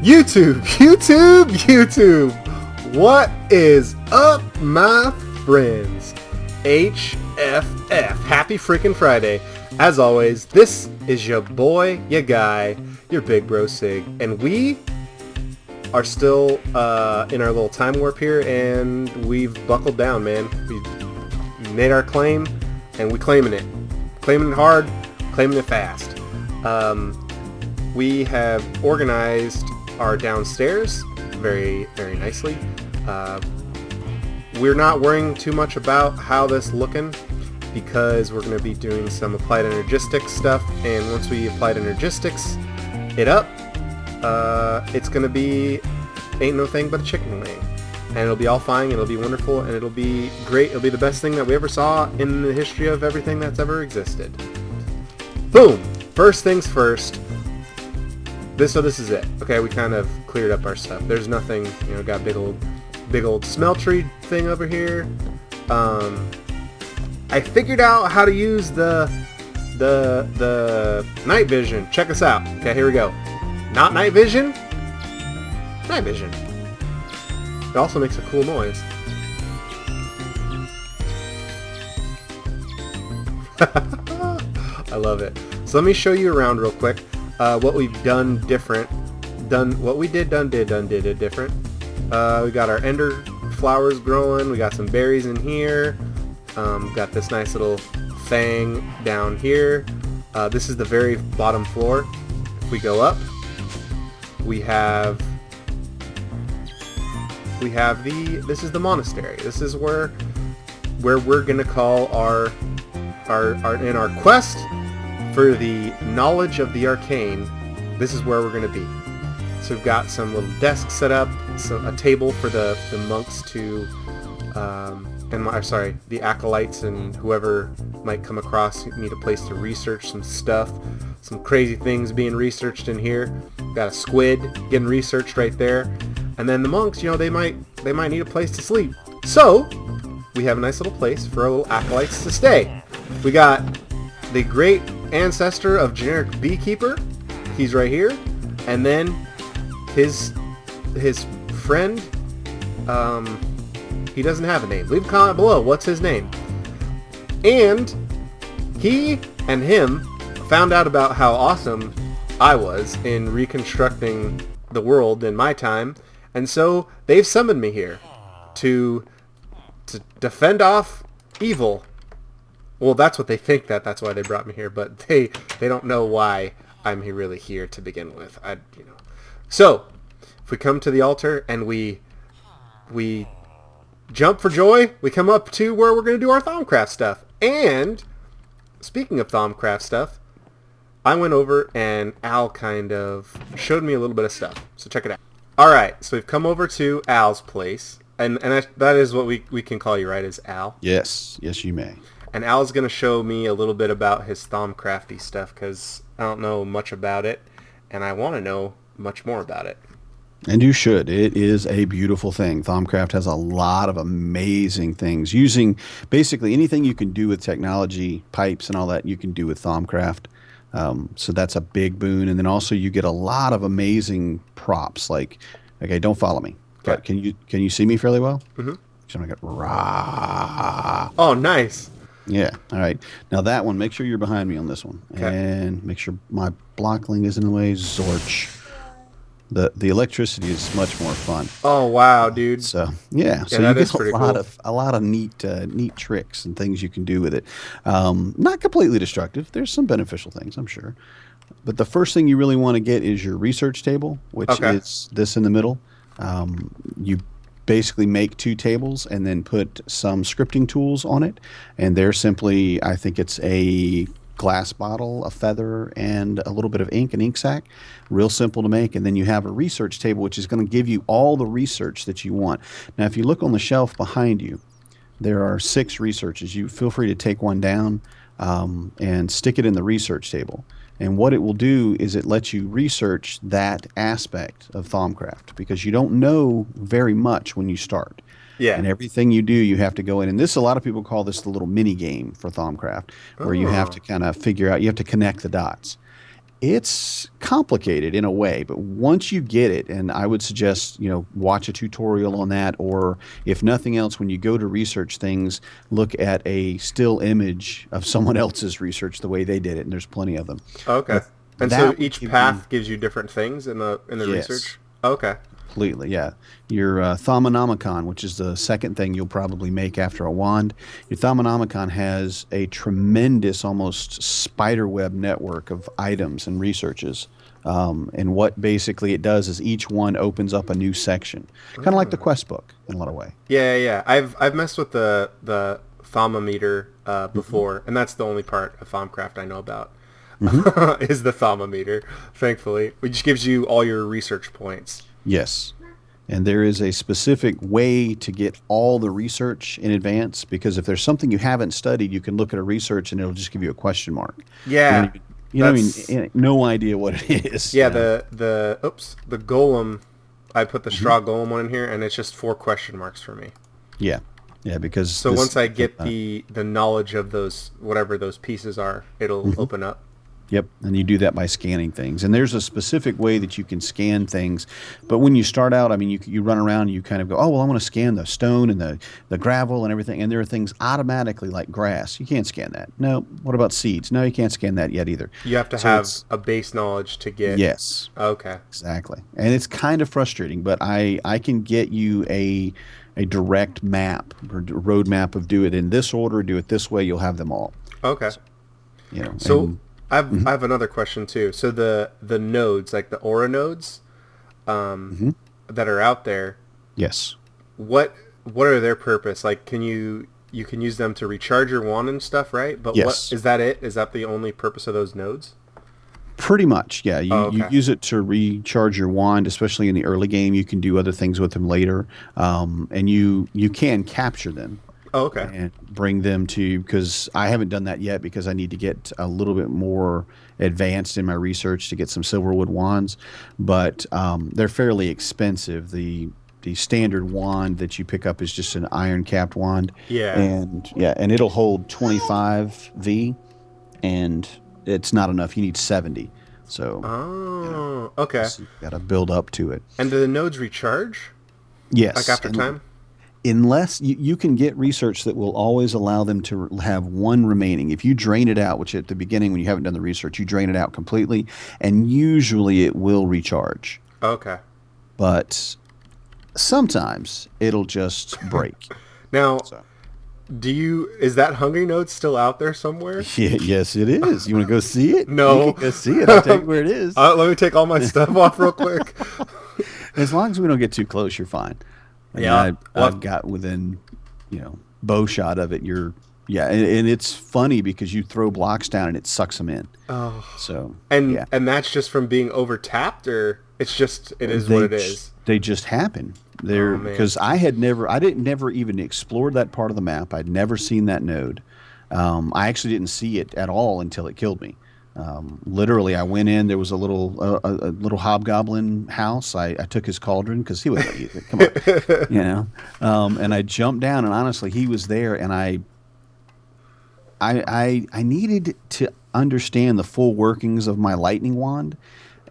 YouTube! What is up, my friends? HFF. Happy freaking Friday. As always, this is your boy, your guy, your big bro Sig, and we are still in our little time warp here, and we've buckled down, man. We made our claim, and we claiming it. Claiming it hard, claiming it fast. We have organized our downstairs very, very nicely. We're not worrying too much about how this looking because we're going to be doing some applied energistics stuff, and once we applied energistics it up, it's going to be ain't no thing but a chicken wing, and it'll be all fine, it'll be wonderful, and it'll be great. It'll be the best thing that we ever saw in the history of everything that's ever existed. Boom! First things first. This is it. Okay, we kind of cleared up our stuff. There's nothing, got big old smeltery thing over here. I figured out how to use the night vision. Check us out. Okay, here we go. Not night vision. Night vision. It also makes a cool noise. I love it. So let me show you around real quick. What we've done different. What we did different. We got our ender flowers growing. We got some berries in here. Got this nice little thing down here. This is the very bottom floor. If we go up, we have this is the monastery. This is where we're gonna call our in our quest for the knowledge of the arcane. This is where we're gonna be. So we've got some little desks set up, a table for the monks to the acolytes and whoever might come across need a place to research some stuff. Some crazy things being researched in here. Got a squid getting researched right there. And then the monks, they might need a place to sleep. So we have a nice little place for our little acolytes to stay. We got the great ancestor of generic beekeeper. He's right here. And then his friend, he doesn't have a name. Leave a comment below. What's his name? And he and him found out about how awesome I was in reconstructing the world in my time, and so they've summoned me here to defend off evil. Well, that's what they think. That's why they brought me here, but they don't know why I'm really here to begin with. So if we come to the altar and we jump for joy, we come up to where we're going to do our Thaumcraft stuff. And speaking of Thaumcraft stuff, I went over and Al kind of showed me a little bit of stuff. So check it out. Alright, so we've come over to Al's place. And that is what we can call you, right, is Al? Yes, you may. And Al's going to show me a little bit about his Thaumcrafty stuff, because I don't know much about it, and I want to know much more about it. And you should. It is a beautiful thing. Thaumcraft has a lot of amazing things. Using basically anything you can do with technology, pipes and all that, you can do with Thaumcraft. So that's a big boon. And then also you get a lot of amazing props. Like, okay, don't follow me. Okay. But can you see me fairly well? Mm-hmm. So I'm going to go, rah. Oh, nice. Yeah. All right. Now that one, make sure you're behind me on this one. Okay. And make sure my blockling isn't in the way. Zorch. The electricity is much more fun. Oh wow, dude! So yeah, so you get a lot of neat tricks and things you can do with it. Not completely destructive. There's some beneficial things, I'm sure. But the first thing you really want to get is your research table, which is this in the middle. You basically make 2 tables and then put some scripting tools on it, and they're simply, I think it's a glass bottle, a feather, and a little bit of ink, an ink sac. Real simple to make. And then you have a research table, which is going to give you all the research that you want. Now, if you look on the shelf behind you, there are 6 researches. You feel free to take one down and stick it in the research table. And what it will do is it lets you research that aspect of Thaumcraft, because you don't know very much when you start. Yeah. And everything you do, you have to go in. And this, a lot of people call this the little mini game for Thaumcraft, where you have to kind of figure out, you have to connect the dots. It's complicated in a way, but once you get it, and I would suggest, watch a tutorial on that, or if nothing else, when you go to research things, look at a still image of someone else's research the way they did it, and there's plenty of them. Okay. But And so that would each give path you, gives you different things in the yes. research. Okay. Completely, yeah. Your Thaumonomicon, which is the second thing you'll probably make after a wand, your Thaumonomicon has a tremendous, almost spiderweb network of items and researches. And what basically it does is each one opens up a new section, kind of like the quest book in a lot of way. Yeah, yeah, yeah. I've messed with the thermometer Hmm. before, and that's the only part of Thaumcraft I know about. Hmm. Is the thermometer, thankfully, which gives you all your research points. Yes. And there is a specific way to get all the research in advance, because if there's something you haven't studied, you can look at a research and it'll just give you a question mark. You're Yeah, gonna, that's no idea what it is, yeah. The golem, I put the Mhm. straw golem one in here, and it's just 4 question marks for me. Yeah. Yeah, because So this once I get the knowledge of those whatever those pieces are, it'll Mhm. open up. Yep, and you do that by scanning things. And there's a specific way that you can scan things. But when you start out, I mean, you run around and you kind of go, oh, well, I want to scan the stone and the gravel and everything. And there are things automatically like grass. You can't scan that. No. What about seeds? No, you can't scan that yet either. You have to So have it's, a base knowledge to get. yes, Okay. exactly. And it's kind of frustrating, but I can get you a direct map or road map of do it in this order, do it this way. You'll have them all. Okay. So, So and I mhm, have another question too. So the nodes, like the aura nodes, mhm. that are out there, Yes. what are their purpose? Like, you can use them to recharge your wand and stuff, right? But what Yes. is that? Is that the only purpose of those nodes? Pretty much, yeah. You Oh, you okay. use it to recharge your wand, especially in the early game. You can do other things with them later, and you can capture them Oh, okay. and bring them to, because I haven't done that yet because I need to get a little bit more advanced in my research to get some silverwood wands, but they're fairly expensive. The standard wand that you pick up is just an iron capped wand, Yeah. and yeah, and it'll hold 25 V, and it's not enough. You need 70. So, you know, Oh, okay. so you got to build up to it. And do the nodes recharge like Yes, after and time? unless you can get research that will always allow them to have one remaining. If you drain it out, which at the beginning when you haven't done the research, you drain it out completely, and usually it will recharge. Okay. But sometimes it'll just break. Now, So, is that hungry node still out there somewhere? yeah, yes, it is. You want to go see it? You can No. go see it. I'll tell you where it is. Let me take all my stuff off real quick. As long as we don't get too close, you're fine. I mean, Yeah. I've got within, bow shot of it. Yeah, and it's funny because you throw blocks down and it sucks them in. Oh. So And yeah, that's just from being overtapped, or it's just it is what they it is. they just happen. Oh They're man. because I didn't never even explored that part of the map. I'd never seen that node. I actually didn't see it at all until it killed me. Literally, I went in. There was a little hobgoblin house. I took his cauldron because he would let you. Come on, and I jumped down, and honestly, he was there, and I needed to understand the full workings of my lightning wand,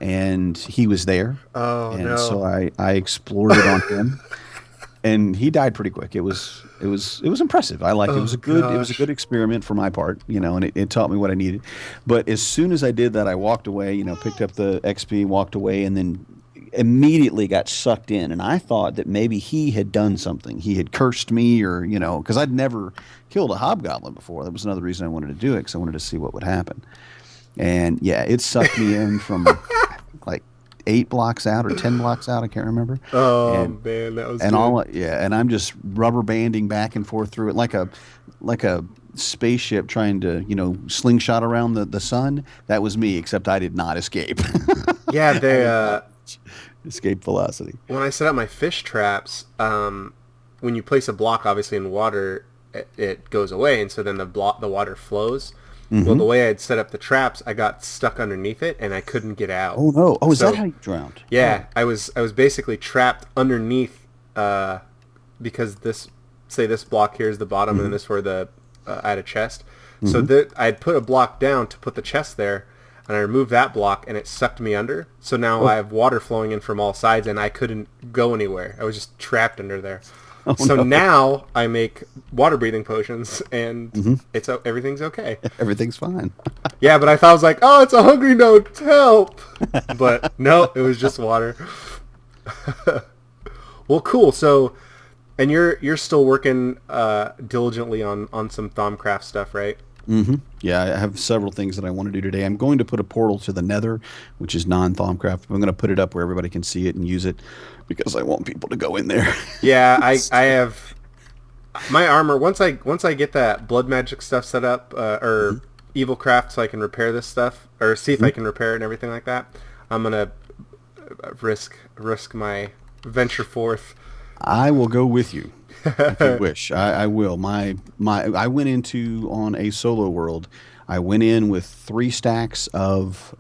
and he was there, Oh and no. so I explored it on him, and he died pretty quick. It was impressive. I liked it. Oh It was a gosh. good experiment for my part, and it taught me what I needed. But as soon as I did that, I walked away, picked up the XP, walked away, and then immediately got sucked in. And I thought that maybe he had done something. He had cursed me, or because I'd never killed a hobgoblin before. That was another reason I wanted to do it, because I wanted to see what would happen. And yeah, it sucked me in from like 8 blocks out or 10 blocks out. I can't remember. Oh And man, that was and good. and I'm just rubber banding back and forth through it like a spaceship trying to slingshot around the sun. That was me, except I did not escape. Yeah, I they did not escape velocity. when I set up my fish traps, when you place a block obviously in water, it goes away, and so then the water flows. Well, Hmm. the way I'd set up the traps, I got stuck underneath it and I couldn't get out. Oh no! Oh, is that So how you drowned? yeah, Oh. I was basically trapped underneath, because this block here is the bottom, and then Hmm. this where I had a chest. So Hmm. that I'd put a block down to put the chest there. and I removed that block, and it sucked me under. So now I have water flowing in from all sides, and I couldn't go anywhere. I was just trapped under there. Oh, so no. now I make water breathing potions, and everything's okay. Everything's fine. Yeah, but I thought I was like, oh, it's a hungry note, help! But no, it was just water. Well, cool. So, and you're still working diligently on some Thaumcraft stuff, right? Mm-hmm. Yeah, I have several things that I want to do today. I'm going to put a portal to the Nether, which is non-Thaumcraft. I'm going to put it up where everybody can see it and use it because I want people to go in there. Yeah, I have my armor. Once I get that blood magic stuff set up, or EVILCRAFTS, so I can repair this stuff, or see if I can repair it and everything like that. I'm gonna risk my venture forth. I will go with you if you wish. I will. I went into on a solo world. I went in with 3 stacks of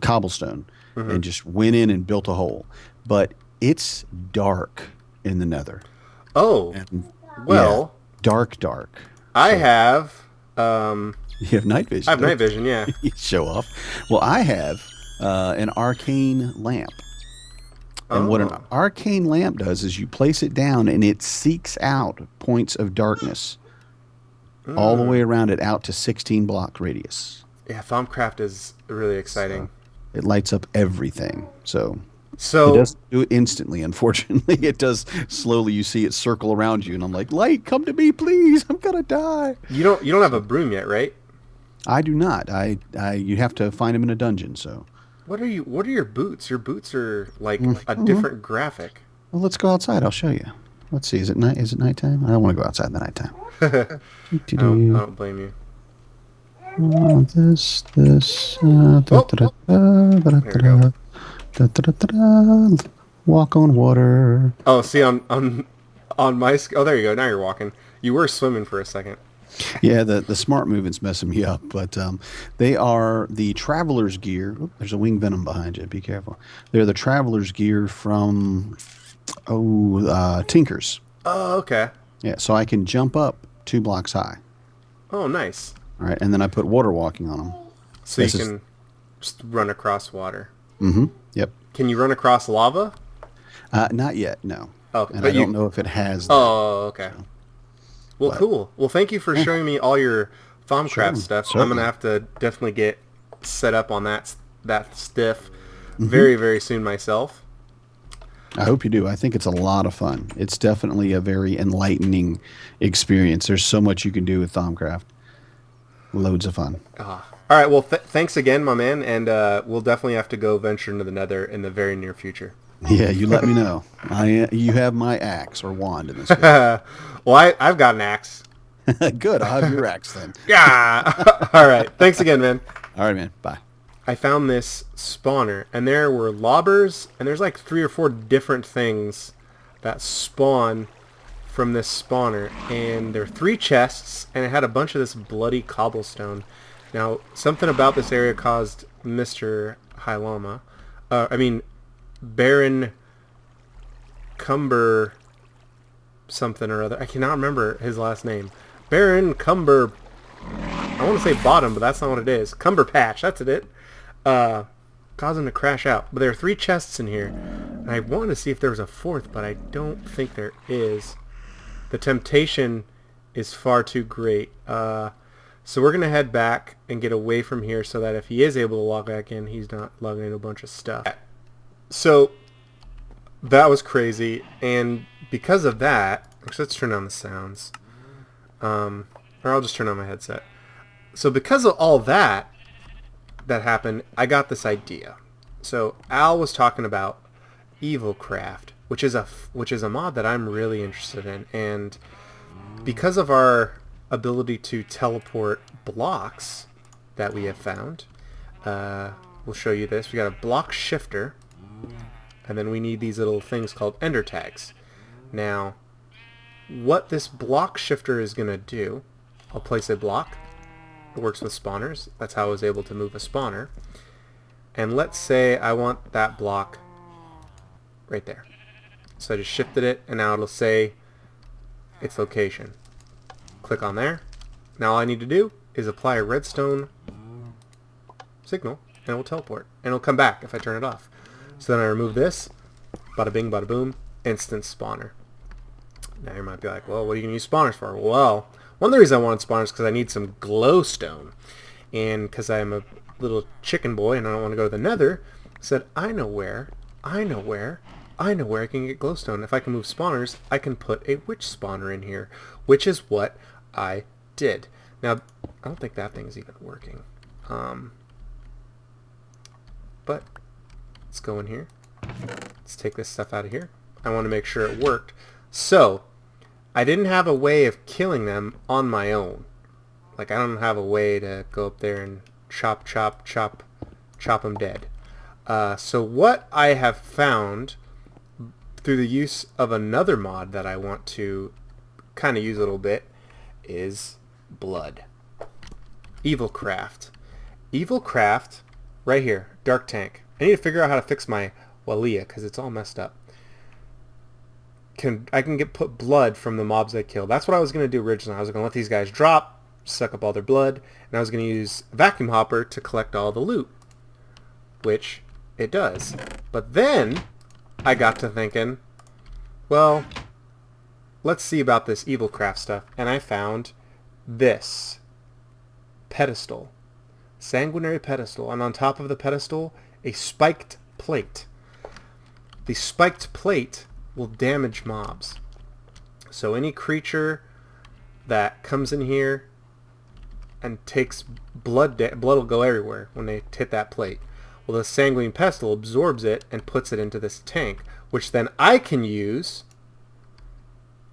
cobblestone and just went in and built a hole. But it's dark in the Nether. Oh, and, well, yeah, dark. I have. You have night vision. I have night vision. Yeah. You show off. Well, I have an arcane lamp. And what an arcane lamp does is you place it down and it seeks out points of darkness all the way around it out to 16 block radius. Yeah, Thaumcraft is really exciting. So it lights up everything. So it doesn't do it instantly, unfortunately. It does slowly. You see it circle around you, and I'm like, light, come to me, please. I'm gonna die. You don't have a broom yet, right? I do not. You have to find them in a dungeon, so. What are your boots? Your boots are like a different graphic. Well, let's go outside. I'll show you. Let's see. Is it nighttime? I don't want to go outside in the nighttime. I don't blame you. This. Walk on water. Oh, see on my. Oh, there you go. Now you're walking. You were swimming for a second. Yeah, the smart movement's messing me up, but they are the traveler's gear. Oop, there's a wing venom behind you. Be careful. They're the traveler's gear from Tinkers. Oh, okay. Yeah, so I can jump up 2 blocks high. Oh, nice. All right, and then I put water walking on them. So you can just run across water. Mm-hmm. Yep. Can you run across lava? Not yet, no. Oh, and I don't know if it has. Oh, okay. So. Well, cool. Well, thank you for showing me all your Thaumcraft stuff. Certainly. I'm going to have to definitely get set up on that stiff very, very soon myself. I hope you do. I think it's a lot of fun. It's definitely a very enlightening experience. There's so much you can do with Thaumcraft. Loads of fun. All right. Well, thanks again, my man. And we'll definitely have to go venture into the Nether in the very near future. Yeah, you let me know. You have my axe or wand in this case. Well, I've got an axe. Good. I'll have your axe then. Yeah. All right. Thanks again, man. All right, man. Bye. I found this spawner, and there were lobbers, and there's like 3 or 4 different things that spawn from this spawner, and there are 3 chests, and it had a bunch of this bloody cobblestone. Now, something about this area caused Mr. Highlama, Baron Cumber something or other. I cannot remember his last name. Baron Cumber. I want to say bottom, but that's not what it is. Cumberpatch. That's it. Caused him to crash out. But there are 3 chests in here. And I wanted to see if there was a 4th, but I don't think there is. The temptation is far too great. So we're going to head back and get away from here so that if he is able to log back in, he's not logging in a bunch of stuff. So that was crazy, and because of that, let's turn on the sounds, or I'll just turn on my headset. So because of all that happened, I got this idea. So Al was talking about EVILCRAFT, which is a mod that I'm really interested in, and because of our ability to teleport blocks that we have found, we'll show you this. We got a block shifter. And then we need these little things called ender tags. Now, what this block shifter is going to do, I'll place a block. It works with spawners. That's how I was able to move a spawner. And let's say I want that block right there. So I just shifted it, and now it'll say its location. Click on there. Now all I need to do is apply a redstone signal, and it will teleport. And it'll come back if I turn it off. So then I remove this. Bada bing, bada boom. Instant spawner. Now you might be like, well, what are you going to use spawners for? Well, one of the reasons I wanted spawners is because I need some glowstone. And because I'm a little chicken boy and I don't want to go to the Nether, I said, I know where I can get glowstone. If I can move spawners, I can put a witch spawner in here, which is what I did. Now, I don't think that thing's even working. But let's go in here. Let's take this stuff out of here. I want to make sure it worked. So, I didn't have a way of killing them on my own. Like, I don't have a way to go up there and chop them dead. So what I have found through the use of another mod that I want to kind of use a little bit is blood. EVILCRAFT. EVILCRAFT, right here, dark tank. I need to figure out how to fix my Walia because it's all messed up. I can put blood from the mobs I kill. That's what I was going to do originally. I was going to let these guys drop, suck up all their blood, and I was going to use a vacuum hopper to collect all the loot, which it does. But then I got to thinking, well, let's see about this EVILCRAFT stuff, and I found this pedestal, sanguinary pedestal, and on top of the pedestal, a spiked plate. The spiked plate will damage mobs. So any creature that comes in here and takes blood will go everywhere when they hit that plate. Well, the sanguine pestle absorbs it and puts it into this tank, which then I can use.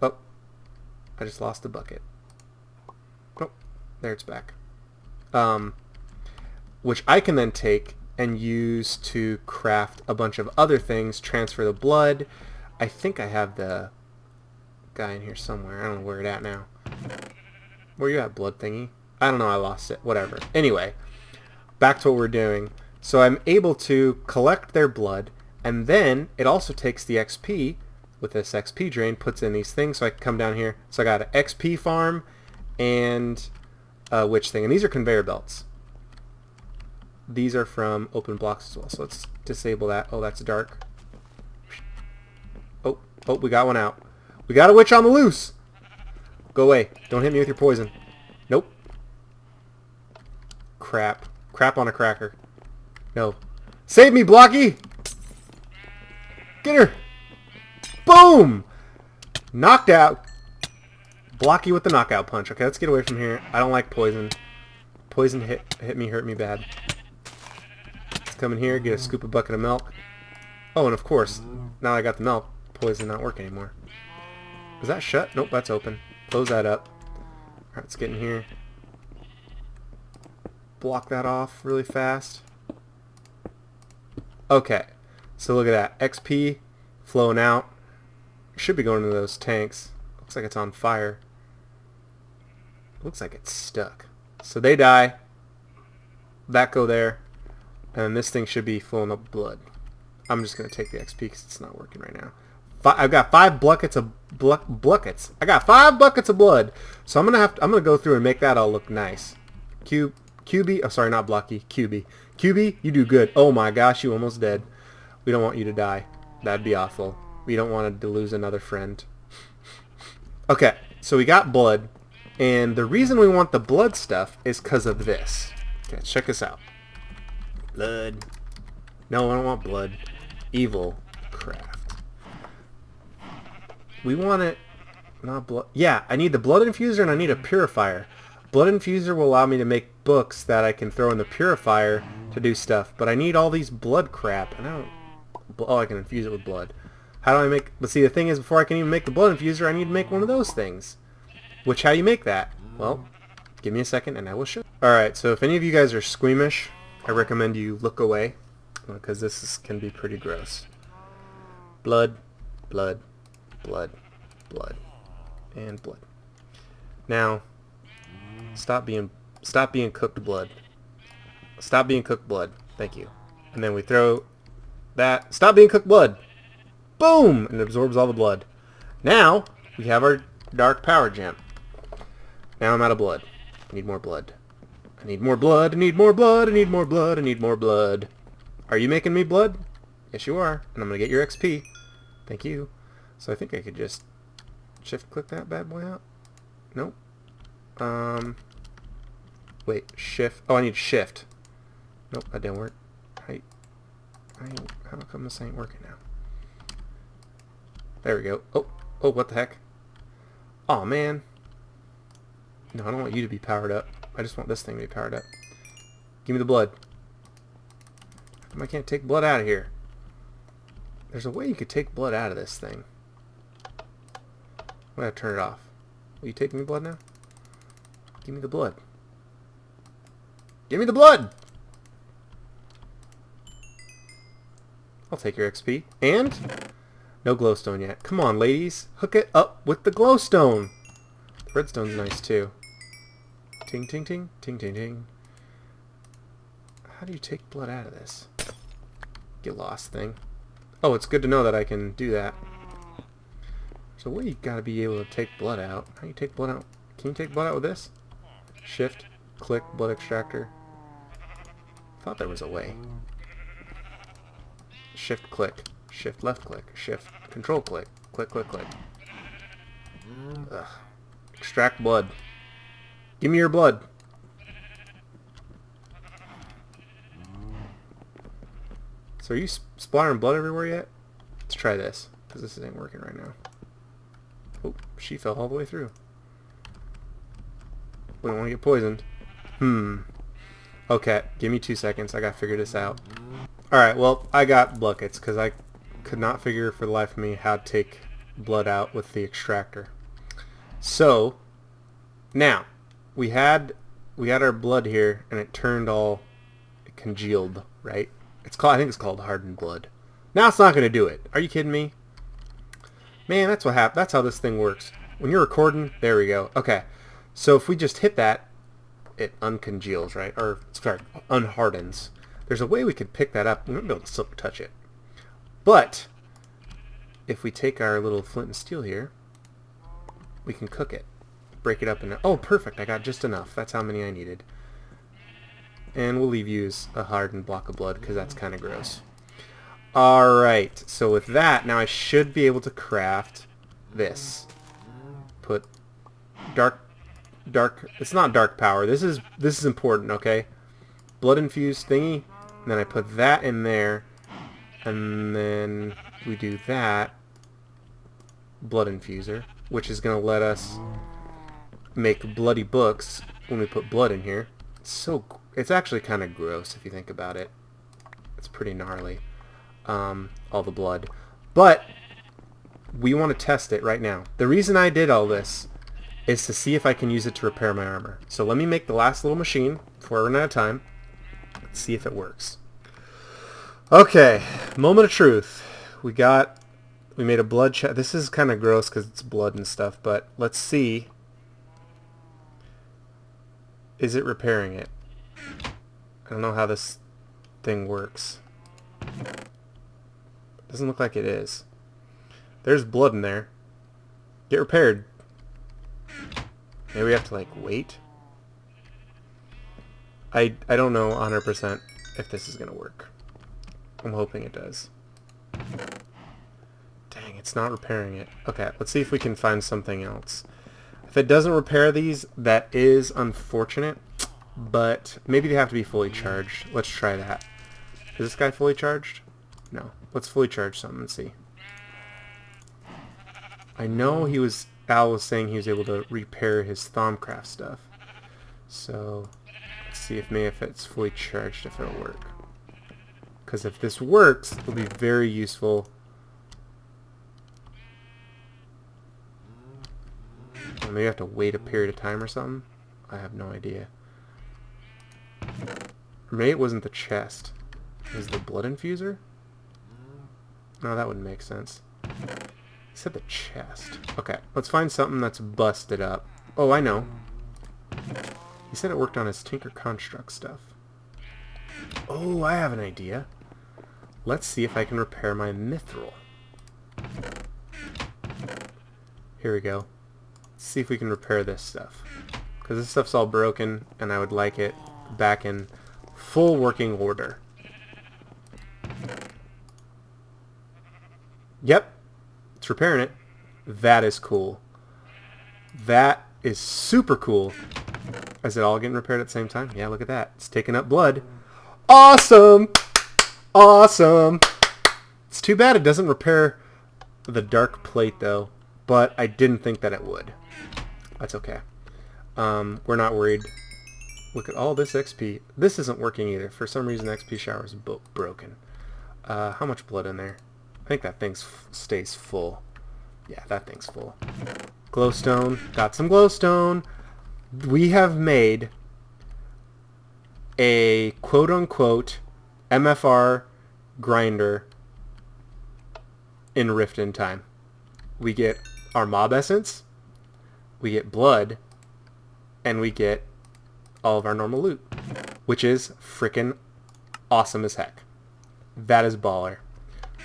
Oh, I just lost the bucket. Oh, there it's back. Which I can then take and use to craft a bunch of other things, transfer the blood. I think I have the guy in here somewhere. I don't know where it's at now. Where you at, blood thingy? I don't know, I lost it. Whatever. Anyway, back to what we're doing. So I'm able to collect their blood, and then it also takes the XP with this XP drain, puts in these things, so I can come down here. So I got an XP farm and a witch thing. And these are conveyor belts. These are from open blocks as well. So let's disable that. Oh, that's dark. Oh, we got one out. We got a witch on the loose. Go away. Don't hit me with your poison. Nope. Crap. Crap on a cracker. No. Save me, Blocky! Get her! Boom! Knocked out. Blocky with the knockout punch. Okay, let's get away from here. I don't like poison. Poison hurt me bad. Let's come in here, get a scoop of bucket of milk. Oh, and of course, now I got the milk, poison not work anymore. Is that shut? Nope, that's open. Close that up. Alright, let's get in here. Block that off really fast. Okay, so look at that. XP flowing out. Should be going into those tanks. Looks like it's on fire. Looks like it's stuck. So they die. That go there. And this thing should be filling up blood. I'm just going to take the XP because it's not working right now. I've got 5 buckets of buckets. I got 5 buckets of blood. So I'm gonna go through and make that all look nice. QB, oh sorry, not Blocky, QB. QB, you do good. Oh my gosh, you almost dead. We don't want you to die. That'd be awful. We don't want to lose another friend. Okay, so we got blood, and the reason we want the blood stuff is because of this. Okay, check this out. Blood. No, I don't want blood. EVILCRAFT. We want it, not blood. Yeah, I need the blood infuser and I need a purifier. Blood infuser will allow me to make books that I can throw in the purifier to do stuff. But I need all these blood crap, and I don't. Oh, I can infuse it with blood. How do I make? But see, the thing is, before I can even make the blood infuser, I need to make one of those things. Which, how you make that? Well, give me a second, and I will show. All right. So if any of you guys are squeamish, I recommend you look away, because can be pretty gross. Blood, blood, blood, blood, and blood. Now, stop being cooked blood. Stop being cooked blood. Thank you. And then we throw that. Stop being cooked blood. Boom! And it absorbs all the blood. Now we have our dark power gem. Now I'm out of blood. I need more blood. I need more blood, I need more blood, I need more blood, I need more blood. Are you making me blood? Yes, you are. And I'm going to get your XP. Thank you. So I think I could just shift-click that bad boy out. Nope. Wait, shift. Oh, I need shift. Nope, that didn't work. How come this ain't working now? There we go. Oh, what the heck? Aw, man. No, I don't want you to be powered up. I just want this thing to be powered up. Give me the blood. How come I can't take blood out of here? There's a way you could take blood out of this thing. I'm going to turn it off. Will you take me blood now? Give me the blood. Give me the blood! I'll take your XP. And? No glowstone yet. Come on, ladies. Hook it up with the glowstone. The redstone's nice, too. Ting, ting, ting. Ting, ting, ting. How do you take blood out of this? Get lost thing. Oh, it's good to know that I can do that. So what you gotta be able to take blood out. How do you take blood out? Can you take blood out with this? Shift, click, blood extractor. Thought there was a way. Shift, click. Shift, left click. Shift, control click. Click, click, click. Ugh. Extract blood. Give me your blood. So are you splattering blood everywhere yet? Let's try this, because this isn't working right now. Oh, she fell all the way through. We don't want to get poisoned. Okay, give me 2 seconds. I gotta figure this out. Alright, well, I got buckets, because I could not figure for the life of me how to take blood out with the extractor. So, now, we had our blood here, and it turned all congealed, right? I think it's called hardened blood. Now it's not going to do it. Are you kidding me? Man, that's what happened. That's how this thing works. When you're recording, there we go. Okay, so if we just hit that, it uncongeals, right? Or, sorry, unhardens. There's a way we could pick that up. We won't be able to silk touch it. But, if we take our little flint and steel here, we can cook it. Break it up in... Oh, perfect. I got just enough. That's how many I needed. And we'll leave you as a hardened block of blood, because that's kind of gross. Alright, so with that, now I should be able to craft this. Put dark, it's not dark power. This is important, okay? Blood infused thingy, and then I put that in there, and then we do that. Blood infuser, which is going to let us make bloody books when we put blood in here. It's actually kind of gross if you think about it. It's pretty gnarly. All the blood. But we want to test it right now. The reason I did all this is to see if I can use it to repair my armor. So let me make the last little machine before I run out of time. Let's see if it works. Okay, moment of truth. We made a blood chest. This is kind of gross because it's blood and stuff, but let's see. Is it repairing it? I don't know how this thing works. Doesn't look like it is. There's blood in there. Get repaired. Maybe we have to, like, wait? I don't know 100% if this is going to work. I'm hoping it does. Dang, it's not repairing it. Okay, let's see if we can find something else. If it doesn't repair these, that is unfortunate, but maybe they have to be fully charged. Let's try that. Is this guy fully charged? No. Let's fully charge something and see. I know Al was saying he was able to repair his Thaumcraft stuff. So, let's see if it's fully charged, if it'll work. Because if this works, it'll be very useful. Maybe I have to wait a period of time or something? I have no idea. Or maybe it wasn't the chest. It was the blood infuser? No, that wouldn't make sense. He said the chest. Okay, let's find something that's busted up. Oh, I know. He said it worked on his Tinker Construct stuff. Oh, I have an idea. Let's see if I can repair my mithril. Here we go. Let's see if we can repair this stuff. because this stuff's all broken, and I would like it back in full working order. Yep, it's repairing it. That is cool. That is super cool. Is it all getting repaired at the same time? Yeah, look at that. It's taking up blood. Awesome! Awesome! It's too bad it doesn't repair the dark plate, though. But I didn't think that it would. That's okay. We're not worried. Look at all this XP. This isn't working either. For some reason, XP shower is broken. How much blood in there? I think that thing stays full. Yeah, that thing's full. Glowstone. Got some glowstone. We have made a quote-unquote MFR grinder in Rift in Time. We get our mob essence, we get blood, and we get all of our normal loot, which is freaking awesome as heck. That is baller.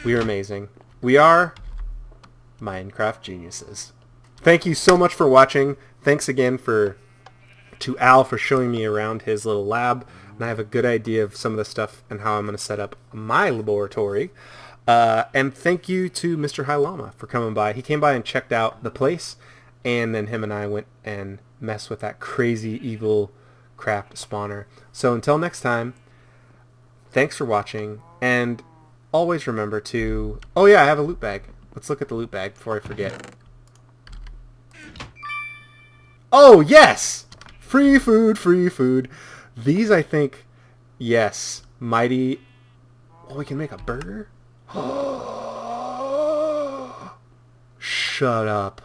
We are amazing. We are Minecraft geniuses. Thank you so much for watching. Thanks again to Al for showing me around his little lab, and I have a good idea of some of the stuff and how I'm going to set up my laboratory. And thank you to Mr. EVILCRAFTS for coming by. He came by and checked out the place, and then him and I went and messed with that crazy EVILCRAFT spawner. So until next time, thanks for watching, and always remember to... Oh yeah, I have a loot bag. Let's look at the loot bag before I forget. Oh yes! Free food, free food. These, I think, yes, mighty... Oh, we can make a burger? Shut up.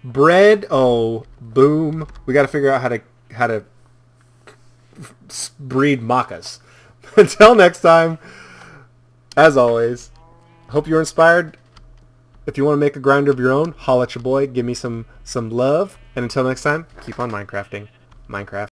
Bread? Oh, boom. We got to figure out how to breed macas. Until next time, as always, hope you're inspired. If you want to make a grinder of your own, holla at your boy. Give me some love. And until next time, keep on Minecrafting. Minecraft.